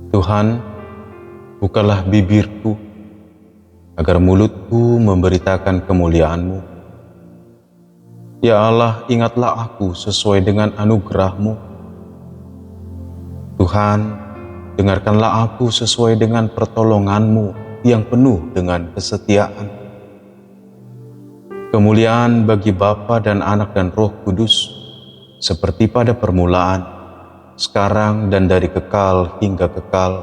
Tuhan, bukalah bibirku, agar mulutku memberitakan kemuliaan-Mu. Ya Allah, ingatlah aku sesuai dengan anugerah-Mu. Tuhan, dengarkanlah aku sesuai dengan pertolongan-Mu yang penuh dengan kesetiaan. Kemuliaan bagi Bapa dan Anak dan Roh Kudus, seperti pada permulaan, sekarang dan dari kekal hingga kekal.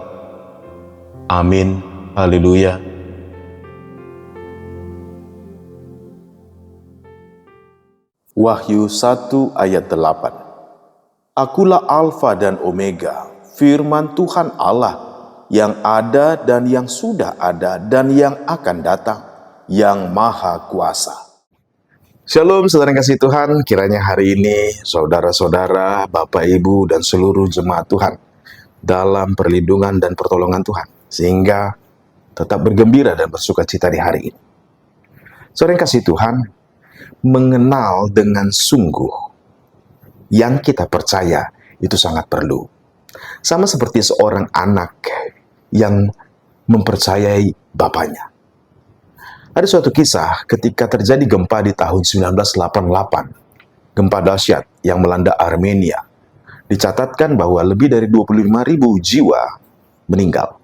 Amin. Haleluya. Wahyu 1 ayat 8. Akulah Alfa dan Omega, firman Tuhan Allah, yang ada dan yang sudah ada dan yang akan datang, yang Maha Kuasa. Shalom saudara yang kasih Tuhan, kiranya hari ini saudara-saudara, Bapak Ibu dan seluruh jemaat Tuhan dalam perlindungan dan pertolongan Tuhan, sehingga tetap bergembira dan bersukacita di hari ini. Saudara yang kasih Tuhan, mengenal dengan sungguh yang kita percaya itu sangat perlu. Sama seperti seorang anak yang mempercayai bapaknya. Ada suatu kisah ketika terjadi gempa di tahun 1988, gempa dahsyat yang melanda Armenia. Dicatatkan bahwa lebih dari 25.000 jiwa meninggal.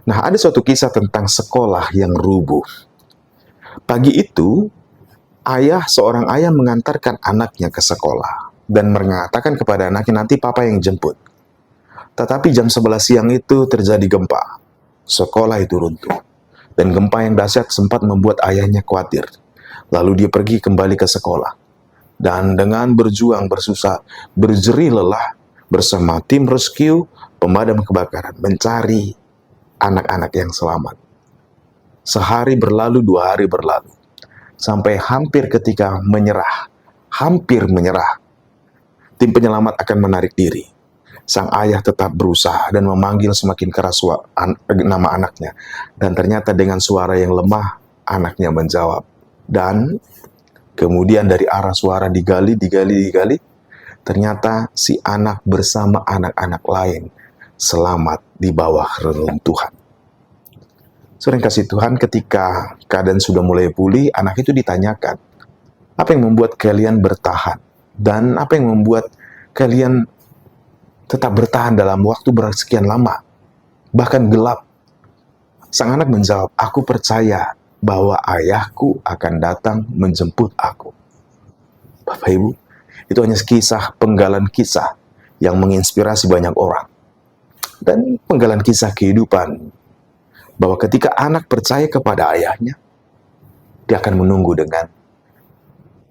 Nah, ada suatu kisah tentang sekolah yang rubuh. Pagi itu, seorang ayah mengantarkan anaknya ke sekolah dan mengatakan kepada anaknya, nanti papa yang jemput. Tetapi jam 11 siang itu terjadi gempa. Sekolah itu runtuh. Dan gempa yang dahsyat sempat membuat ayahnya khawatir. Lalu dia pergi kembali ke sekolah. Dan dengan berjuang bersusah, berjerih lelah bersama tim rescue, pemadam kebakaran, mencari anak-anak yang selamat. Sehari berlalu, 2 hari berlalu. Sampai hampir ketika hampir menyerah, tim penyelamat akan menarik diri. Sang ayah tetap berusaha dan memanggil semakin keras nama anaknya. Dan ternyata dengan suara yang lemah, anaknya menjawab. Dan kemudian dari arah suara digali, ternyata si anak bersama anak-anak lain selamat di bawah reruntuhan. Saudara yang kasih Tuhan, ketika keadaan sudah mulai pulih, anak itu ditanyakan, apa yang membuat kalian bertahan? Dan apa yang membuat kalian tetap bertahan dalam waktu bersekian lama, bahkan gelap? Sang anak menjawab, aku percaya bahwa ayahku akan datang menjemput aku. Bapak Ibu, itu hanya penggalan kisah yang menginspirasi banyak orang. Dan penggalan kisah kehidupan, bahwa ketika anak percaya kepada ayahnya, dia akan menunggu dengan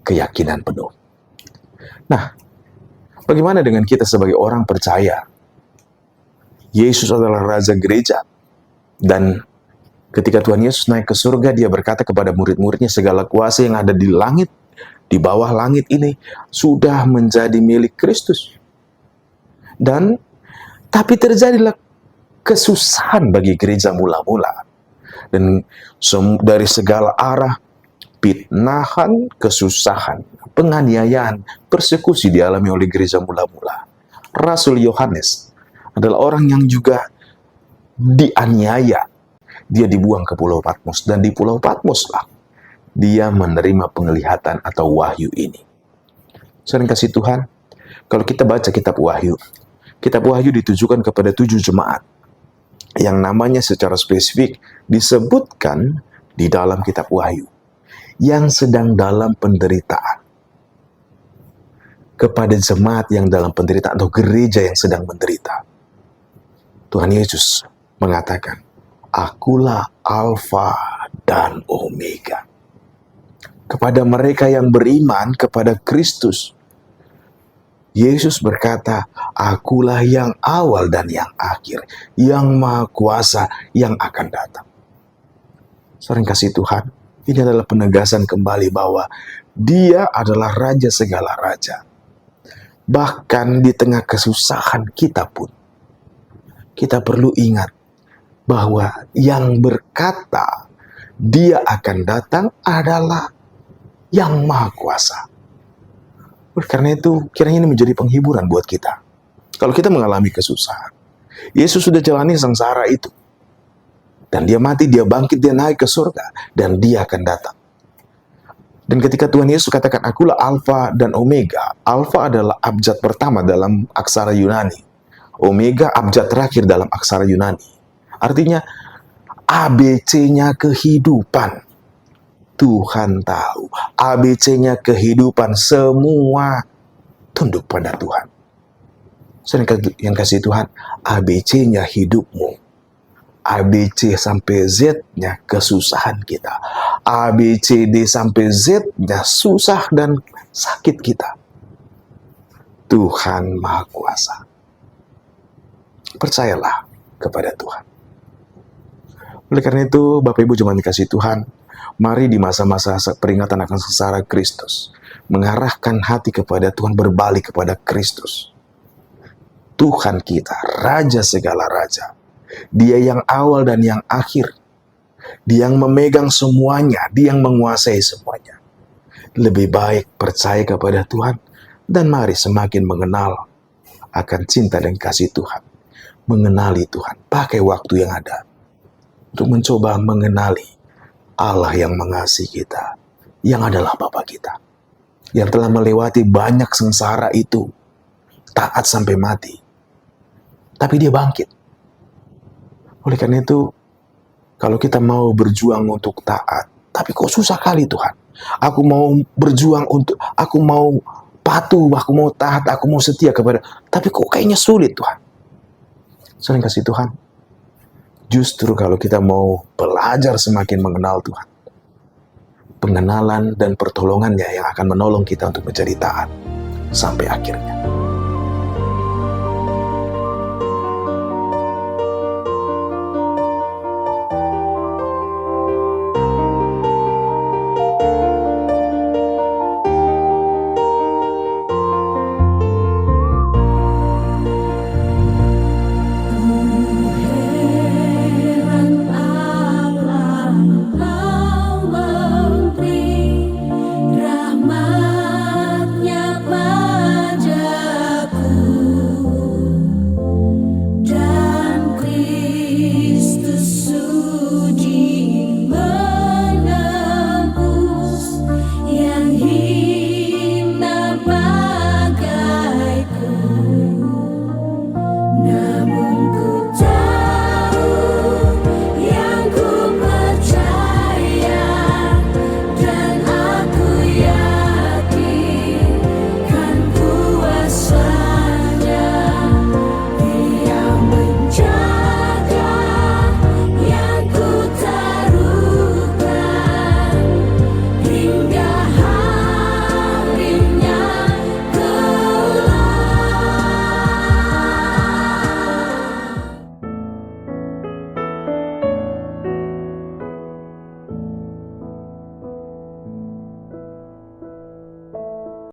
keyakinan penuh. Nah, bagaimana dengan kita sebagai orang percaya? Yesus adalah Raja Gereja. Dan ketika Tuhan Yesus naik ke surga, dia berkata kepada murid-muridnya, segala kuasa yang ada di langit, di bawah langit ini, sudah menjadi milik Kristus. Tapi terjadilah kesusahan bagi gereja mula-mula. Dan dari segala arah, fitnahan, kesusahan, penganiayaan, persekusi dialami oleh gereja mula-mula. Rasul Yohanes adalah orang yang juga dianiaya. Dia dibuang ke Pulau Patmos, dan di Pulau Patmos lah dia menerima penglihatan atau wahyu ini. Saudara kasih Tuhan, kalau kita baca kitab Wahyu ditujukan kepada 7 jemaat yang namanya secara spesifik disebutkan di dalam kitab Wahyu, yang sedang dalam penderitaan. Kepada jemaat yang dalam penderitaan atau gereja yang sedang menderita, Tuhan Yesus mengatakan, akulah Alfa dan Omega. Kepada mereka yang beriman kepada Kristus, Yesus berkata, akulah yang awal dan yang akhir, yang Maha Kuasa yang akan datang. Saudara kasih Tuhan, ini adalah penegasan kembali bahwa Dia adalah Raja segala raja. Bahkan di tengah kesusahan kita pun, kita perlu ingat bahwa yang berkata Dia akan datang adalah Yang Maha Kuasa. Karena itu, kiranya ini menjadi penghiburan buat kita. Kalau kita mengalami kesusahan, Yesus sudah jalani sengsara itu. Dan Dia mati, Dia bangkit, Dia naik ke surga. Dan Dia akan datang. Dan ketika Tuhan Yesus katakan, akulah Alfa dan Omega. Alfa adalah abjad pertama dalam aksara Yunani. Omega abjad terakhir dalam aksara Yunani. Artinya, ABC-nya kehidupan. Tuhan tahu. ABC-nya kehidupan, semua tunduk pada Tuhan. Yang kasih Tuhan, ABC-nya hidupmu. ABC sampai Z-nya kesusahan kita. ABCD sampai Z-nya susah dan sakit kita. Tuhan Maha Kuasa. Percayalah kepada Tuhan. Oleh karena itu, Bapak Ibu jemaat dikasih Tuhan, mari di masa-masa peringatan akan sengsara Kristus, mengarahkan hati kepada Tuhan, berbalik kepada Kristus. Tuhan kita, Raja segala Raja. Dia yang awal dan yang akhir. Dia yang memegang semuanya, Dia yang menguasai semuanya. Lebih baik percaya kepada Tuhan, dan mari semakin mengenal akan cinta dan kasih Tuhan. Mengenali Tuhan, pakai waktu yang ada untuk mencoba mengenali Allah yang mengasihi kita, yang adalah Bapa kita, yang telah melewati banyak sengsara itu, taat sampai mati, tapi Dia bangkit. Oleh karena itu, kalau kita mau berjuang untuk taat, tapi kok susah kali Tuhan. Aku mau berjuang untuk, aku mau patuh, aku mau taat, aku mau setia kepada, tapi kok kayaknya sulit Tuhan. Sering kasih Tuhan. Justru kalau kita mau belajar semakin mengenal Tuhan, pengenalan dan pertolongannya yang akan menolong kita untuk menjadi taat sampai akhirnya.